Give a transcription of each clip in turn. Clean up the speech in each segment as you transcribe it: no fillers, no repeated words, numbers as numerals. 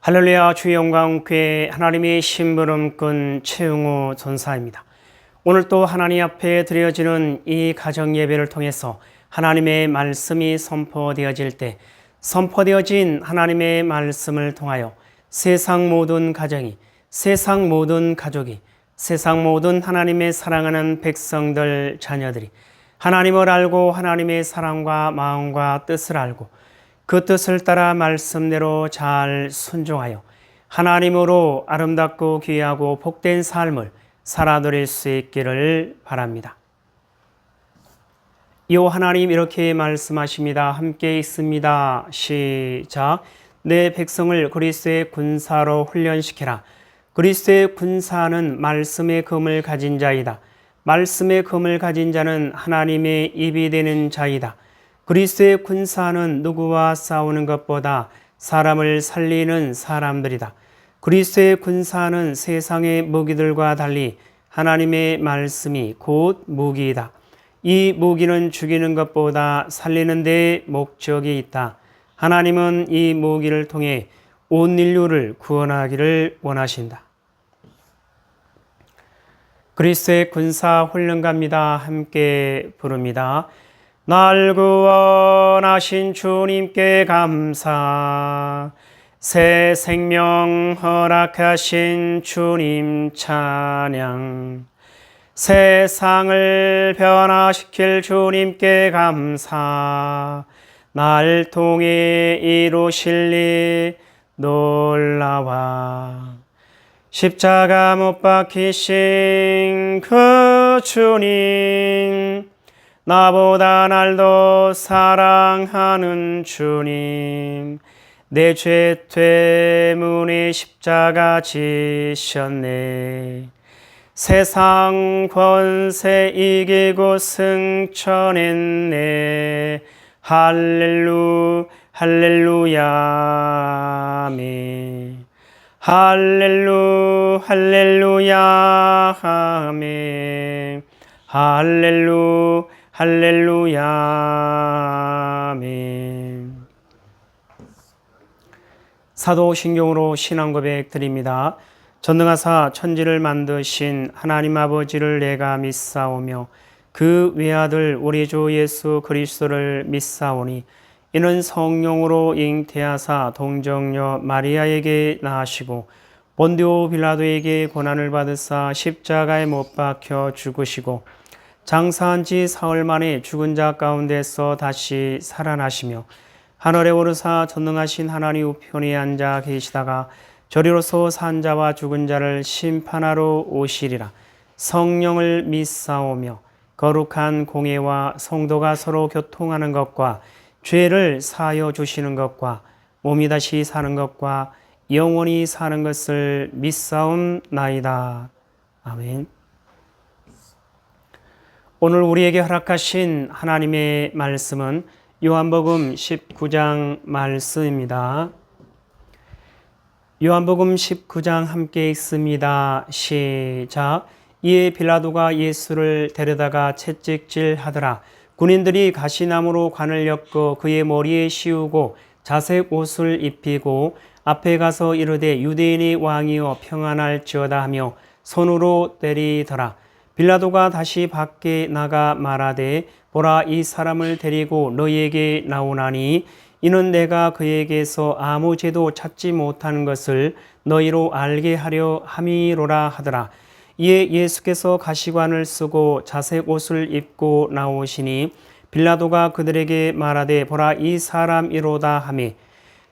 할렐루야. 주의 영광 교회 하나님의 심부름꾼 최용호 전사입니다. 오늘 또 하나님 앞에 드려지는 이 가정 예배를 통해서 하나님의 말씀이 선포되어질 때 선포되어진 하나님의 말씀을 통하여 세상 모든 가정이, 세상 모든 가족이, 세상 모든 하나님의 사랑하는 백성들 자녀들이 하나님을 알고 하나님의 사랑과 마음과 뜻을 알고 그 뜻을 따라 말씀대로 잘 순종하여 하나님으로 아름답고 귀하고 복된 삶을 살아드릴 수 있기를 바랍니다. 요 하나님 이렇게 말씀하십니다. 함께 있습니다. 시작. 내 백성을 그리스도의 군사로 훈련시키라. 그리스도의 군사는 말씀의 금을 가진 자이다. 말씀의 금을 가진 자는 하나님의 입이 되는 자이다. 그리스도의 군사는 누구와 싸우는 것보다 사람을 살리는 사람들이다. 그리스도의 군사는 세상의 무기들과 달리 하나님의 말씀이 곧 무기이다. 이 무기는 죽이는 것보다 살리는 데 목적이 있다. 하나님은 이 무기를 통해 온 인류를 구원하기를 원하신다. 그리스도의 군사 훈련가입니다. 함께 부릅니다. 날 구원하신 주님께 감사, 새 생명 허락하신 주님 찬양, 세상을 변화시킬 주님께 감사, 날 통해 이루실 일 놀라와. 십자가 못 박히신 그 주님, 나보다 날 더 사랑하는 주님, 내 죄 때문에 십자가 지셨네. 세상 권세 이기고 승천했네. 할렐루야 아멘. 할렐루야 아멘. 할렐루야 아멘. 사도신경으로 신앙 고백 드립니다. 전능하사 천지를 만드신 하나님 아버지를 내가 믿사오며 그 외아들 우리 주 예수 그리스도를 믿사오니 이는 성령으로 잉태하사 동정녀 마리아에게 낳으시고 본디오 빌라도에게 고난을 받으사 십자가에 못 박혀 죽으시고 장사한 지 사흘 만에 죽은 자 가운데서 다시 살아나시며 하늘에 오르사 전능하신 하나님 우편에 앉아 계시다가 저리로서 산 자와 죽은 자를 심판하러 오시리라. 성령을 믿사오며 거룩한 공예와 성도가 서로 교통하는 것과 죄를 사하여 주시는 것과 몸이 다시 사는 것과 영원히 사는 것을 믿사옵나이다. 아멘. 오늘 우리에게 허락하신 하나님의 말씀은 요한복음 19장 말씀입니다. 요한복음 19장 함께 읽습니다. 시작. 이에 빌라도가 예수를 데려다가 채찍질하더라. 군인들이 가시나무로 관을 엮어 그의 머리에 씌우고 자색 옷을 입히고 앞에 가서 이르되 유대인의 왕이여 평안할지어다 하며 손으로 때리더라. 빌라도가 다시 밖에 나가 말하되 보라, 이 사람을 데리고 너희에게 나오나니 이는 내가 그에게서 아무 죄도 찾지 못하는 것을 너희로 알게 하려 함이로라 하더라. 이에 예수께서 가시관을 쓰고 자색 옷을 입고 나오시니 빌라도가 그들에게 말하되 보라, 이 사람이로다 하매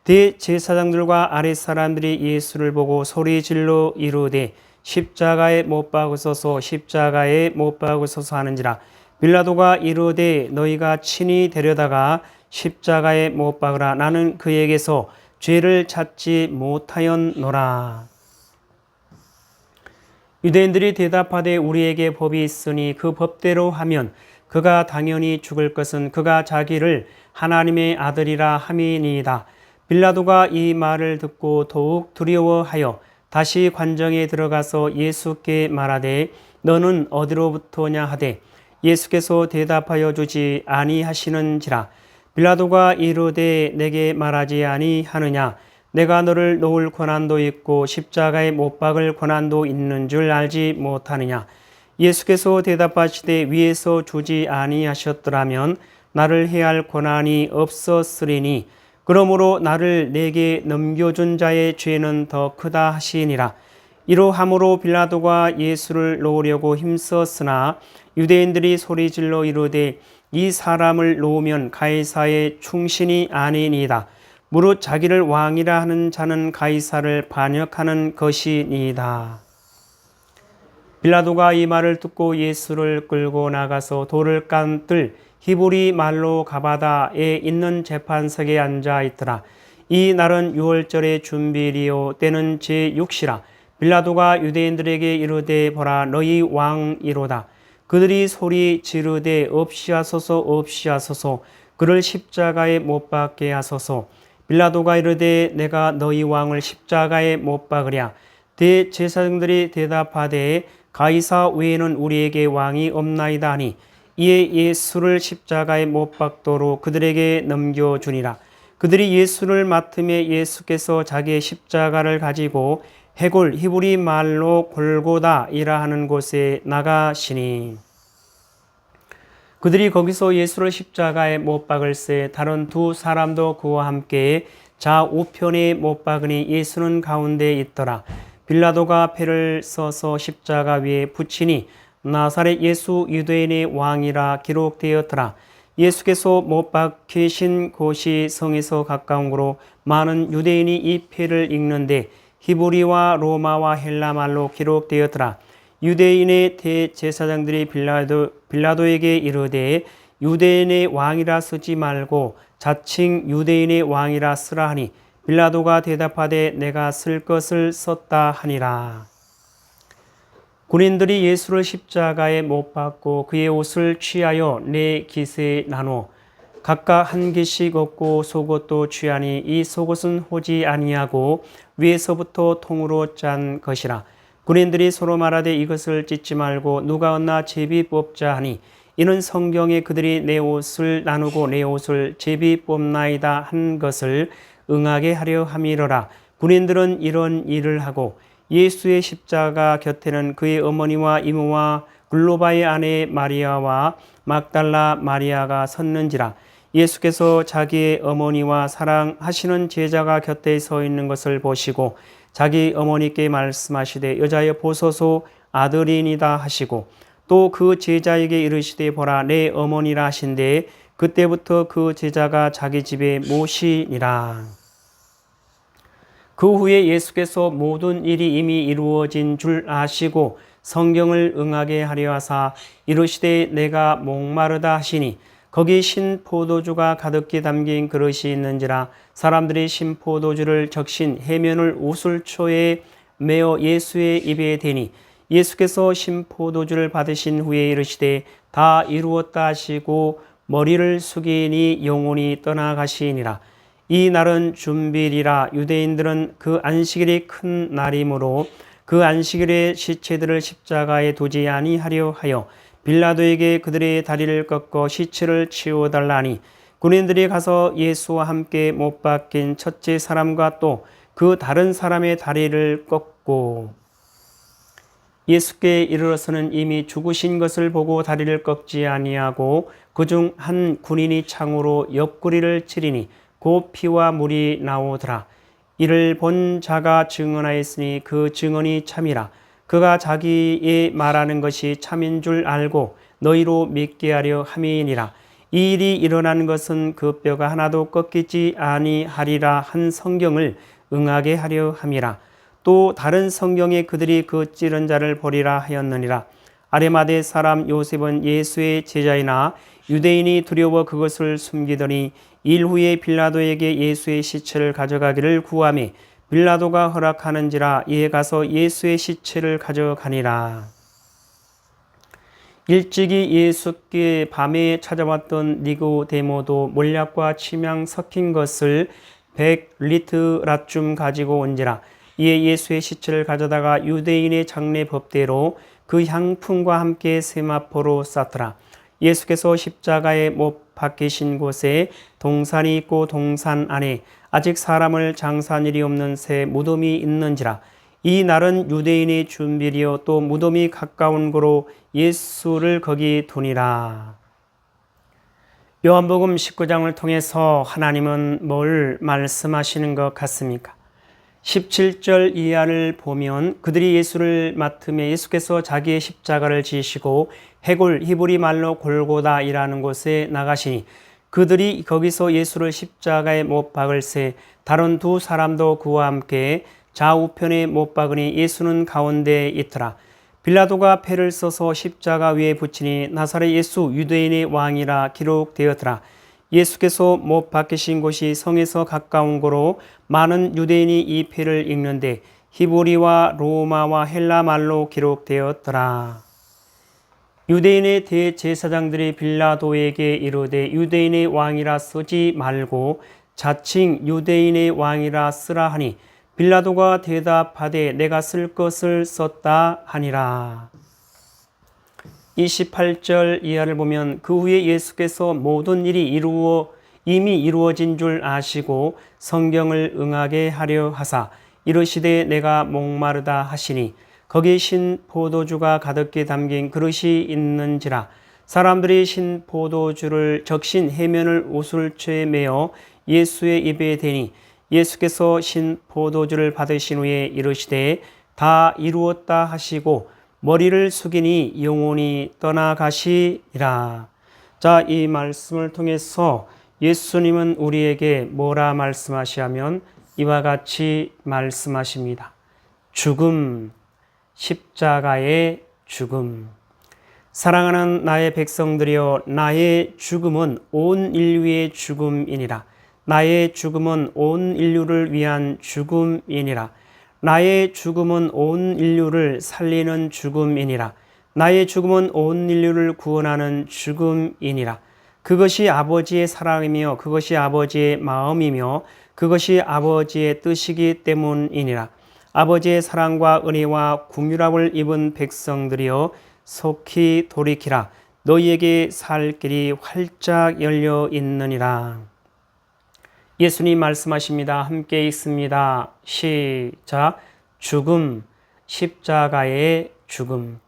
대제사장들과 아랫사람들이 예수를 보고 소리질러 이르되 십자가에 못 박으소서, 십자가에 못 박으소서 하는지라. 빌라도가 이르되 너희가 친히 데려다가 십자가에 못 박으라. 나는 그에게서 죄를 찾지 못하였노라. 유대인들이 대답하되 우리에게 법이 있으니 그 법대로 하면 그가 당연히 죽을 것은 그가 자기를 하나님의 아들이라 함이니이다. 빌라도가 이 말을 듣고 더욱 두려워하여 다시 관정에 들어가서 예수께 말하되 너는 어디로부터냐 하되 예수께서 대답하여 주지 아니하시는지라. 빌라도가 이르되 내게 말하지 아니하느냐. 내가 너를 놓을 권한도 있고 십자가에 못 박을 권한도 있는 줄 알지 못하느냐. 예수께서 대답하시되 위에서 주지 아니하셨더라면 나를 해할 권한이 없었으리니 그러므로 나를 내게 넘겨준 자의 죄는 더 크다 하시니라. 이러함으로 빌라도가 예수를 놓으려고 힘썼으나 유대인들이 소리질러 이르되 이 사람을 놓으면 가이사의 충신이 아니니이다. 무릇 자기를 왕이라 하는 자는 가이사를 반역하는 것이니이다. 빌라도가 이 말을 듣고 예수를 끌고 나가서 돌을 깐뜰 히브리 말로 가바다에 있는 재판석에 앉아 있더라. 이 날은 유월절의 준비일이요 때는 제6시라. 빌라도가 유대인들에게 이르되 보라 너희 왕이로다. 그들이 소리 지르되 없이하소서 없이하소서 그를 십자가에 못 박게 하소서. 빌라도가 이르되 내가 너희 왕을 십자가에 못 박으랴. 대제사장들이 대답하되 가이사 외에는 우리에게 왕이 없나이다 하니 이에 예수를 십자가에 못 박도록 그들에게 넘겨주니라. 그들이 예수를 맡음에 예수께서 자기의 십자가를 가지고 해골 히브리 말로 골고다이라 하는 곳에 나가시니 그들이 거기서 예수를 십자가에 못 박을새 다른 두 사람도 그와 함께 좌우편에 못 박으니 예수는 가운데 있더라. 빌라도가 패를 써서 십자가 위에 붙이니 나사렛 예수 유대인의 왕이라 기록되었더라. 예수께서 못 박히신 곳이 성에서 가까운 곳으로 많은 유대인이 이 패를 읽는데 히브리와 로마와 헬라 말로 기록되었더라. 유대인의 대제사장들이 빌라도에게 이르되 유대인의 왕이라 쓰지 말고 자칭 유대인의 왕이라 쓰라 하니 빌라도가 대답하되 내가 쓸 것을 썼다 하니라. 군인들이 예수를 십자가에 못 박고 그의 옷을 취하여 네 깃에 나누어 각각 한 깃씩 얻고 속옷도 취하니 이 속옷은 호지 아니하고 위에서부터 통으로 짠 것이라. 군인들이 서로 말하되 이것을 찢지 말고 누가 얻나 제비 뽑자 하니 이는 성경에 그들이 내 옷을 나누고 내 옷을 제비 뽑나이다 한 것을 응하게 하려 함이러라. 군인들은 이런 일을 하고 예수의 십자가 곁에는 그의 어머니와 이모와 글로바의 아내 마리아와 막달라 마리아가 섰는지라. 예수께서 자기의 어머니와 사랑하시는 제자가 곁에 서 있는 것을 보시고 자기 어머니께 말씀하시되 여자여 보소서 아들이니다 하시고 또 그 제자에게 이르시되 보라 내 어머니라 하신데 그때부터 그 제자가 자기 집에 모시니라. 그 후에 예수께서 모든 일이 이미 이루어진 줄 아시고 성경을 응하게 하려 하사 이르시되 내가 목마르다 하시니 거기 신 포도주가 가득히 담긴 그릇이 있는지라. 사람들이 신 포도주를 적신 해면을 우슬초에 메어 예수의 입에 대니 예수께서 신 포도주를 받으신 후에 이르시되 다 이루었다 하시고 머리를 숙이니 영혼이 떠나가시니라. 이 날은 준비일이라. 유대인들은 그 안식일이 큰 날이므로 그 안식일에 시체들을 십자가에 두지 아니하려 하여 빌라도에게 그들의 다리를 꺾어 시체를 치워달라니 군인들이 가서 예수와 함께 못 박힌 첫째 사람과 또 그 다른 사람의 다리를 꺾고 예수께 이르러서는 이미 죽으신 것을 보고 다리를 꺾지 아니하고 그중 한 군인이 창으로 옆구리를 찌르니 곧 피와 물이 나오더라. 이를 본 자가 증언하였으니 그 증언이 참이라. 그가 자기의 말하는 것이 참인 줄 알고 너희로 믿게 하려 함이니라. 이 일이 일어난 것은 그 뼈가 하나도 꺾이지 아니하리라 한 성경을 응하게 하려 함이라. 또 다른 성경에 그들이 그 찌른 자를 보리라 하였느니라. 아레마대 사람 요셉은 예수의 제자이나 유대인이 두려워 그것을 숨기더니 일 후에 빌라도에게 예수의 시체를 가져가기를 구하매 빌라도가 허락하는지라. 이에 가서 예수의 시체를 가져가니라. 일찍이 예수께 밤에 찾아왔던 니고데모도 몰약과 침향 섞인 것을 100리트라쯤 가지고 온지라. 이에 예수의 시체를 가져다가 유대인의 장례 법대로 그 향품과 함께 세마포로 쌓더라. 예수께서 십자가에 못 박히신 곳에 동산이 있고 동산 안에 아직 사람을 장사한 일이 없는 새 무덤이 있는지라. 이 날은 유대인의 준비리요 또 무덤이 가까운 고로 예수를 거기 두니라. 요한복음 19장을 통해서 하나님은 뭘 말씀하시는 것 같습니까? 17절 이하를 보면 그들이 예수를 맡으며 예수께서 자기의 십자가를 지시고 해골 히브리 말로 골고다이라는 곳에 나가시니 그들이 거기서 예수를 십자가에 못 박을새 다른 두 사람도 그와 함께 좌우편에 못 박으니 예수는 가운데에 있더라. 빌라도가 패를 써서 십자가 위에 붙이니 나사렛 예수 유대인의 왕이라 기록되었더라. 예수께서 못 박히신 곳이 성에서 가까운 고로 많은 유대인이 이 패를 읽는데 히브리와 로마와 헬라 말로 기록되었더라. 유대인의 대제사장들이 빌라도에게 이르되 유대인의 왕이라 쓰지 말고 자칭 유대인의 왕이라 쓰라 하니 빌라도가 대답하되 내가 쓸 것을 썼다 하니라. 28절 이하를 보면 그 후에 예수께서 모든 일이 이미 이루어진 줄 아시고 성경을 응하게 하려 하사 이르시되 내가 목마르다 하시니 거기 신 포도주가 가득히 담긴 그릇이 있는지라. 사람들이 신 포도주를 적신 해면을 옷을채에 메어 예수의 입에 대니 예수께서 신 포도주를 받으신 후에 이르시되 다 이루었다 하시고 머리를 숙이니 영혼이 떠나가시니라. 자, 이 말씀을 통해서 예수님은 우리에게 뭐라 말씀하시냐면 이와 같이 말씀하십니다. 죽음, 십자가의 죽음. 사랑하는 나의 백성들이여, 나의 죽음은 온 인류의 죽음이니라. 나의 죽음은 온 인류를 위한 죽음이니라. 나의 죽음은 온 인류를 살리는 죽음이니라. 나의 죽음은 온 인류를 구원하는 죽음이니라. 그것이 아버지의 사랑이며 그것이 아버지의 마음이며 그것이 아버지의 뜻이기 때문이니라. 아버지의 사랑과 은혜와 긍휼함을 입은 백성들이여 속히 돌이키라. 너희에게 살 길이 활짝 열려 있느니라. 예수님 말씀하십니다. 함께 있습니다. 시작. 죽음, 십자가의 죽음.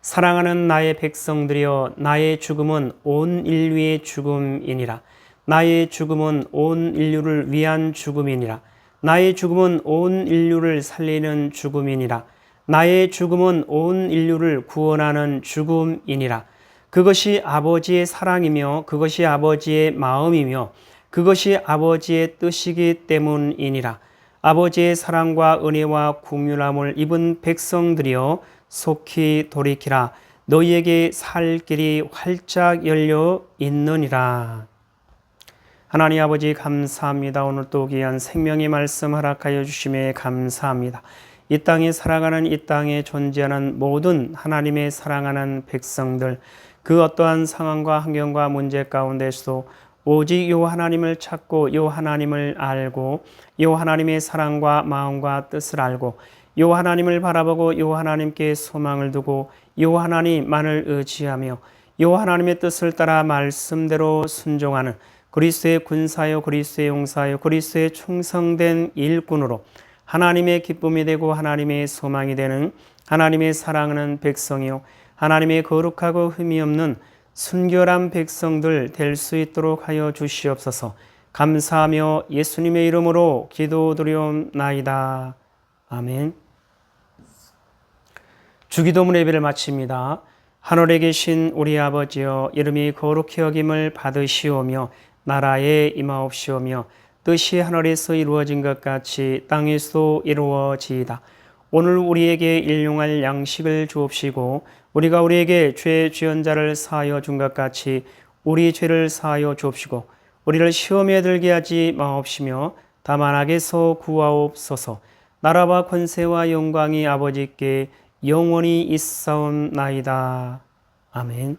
사랑하는 나의 백성들이여, 나의 죽음은 온 인류의 죽음이니라. 나의 죽음은 온 인류를 위한 죽음이니라. 나의 죽음은 온 인류를 살리는 죽음이니라. 나의 죽음은 온 인류를 구원하는 죽음이니라. 그것이 아버지의 사랑이며 그것이 아버지의 마음이며 그것이 아버지의 뜻이기 때문이니라. 아버지의 사랑과 은혜와 긍휼함을 입은 백성들이여 속히 돌이키라. 너희에게 살 길이 활짝 열려 있느니라. 하나님 아버지 감사합니다. 오늘 또 귀한 생명의 말씀 허락하여 주심에 감사합니다. 이 땅에 살아가는 이 땅에 존재하는 모든 하나님의 사랑하는 백성들, 그 어떠한 상황과 환경과 문제 가운데서도 오직 요 하나님을 찾고 요 하나님을 알고 요 하나님의 사랑과 마음과 뜻을 알고 요 하나님을 바라보고 요 하나님께 소망을 두고 요 하나님만을 의지하며 요 하나님의 뜻을 따라 말씀대로 순종하는 그리스도의 군사요 그리스도의 용사요 그리스도의 충성된 일꾼으로 하나님의 기쁨이 되고 하나님의 소망이 되는 하나님의 사랑하는 백성이요 하나님의 거룩하고 흠이 없는 순결한 백성들 될 수 있도록 하여 주시옵소서. 감사하며 예수님의 이름으로 기도드리옵나이다. 아멘. 주기도문 예배를 마칩니다. 하늘에 계신 우리 아버지여, 이름이 거룩히 여김을 받으시오며 나라에 임하옵시오며 뜻이 하늘에서 이루어진 것 같이 땅에서도 이루어지이다. 오늘 우리에게 일용할 양식을 주옵시고 우리가 우리에게 죄 지은 자를 사하여 준 것 같이 우리 죄를 사하여 주옵시고 우리를 시험에 들게 하지 마옵시며 다만 악에서 구하옵소서. 나라와 권세와 영광이 아버지께 영원히 있사옵나이다. 아멘.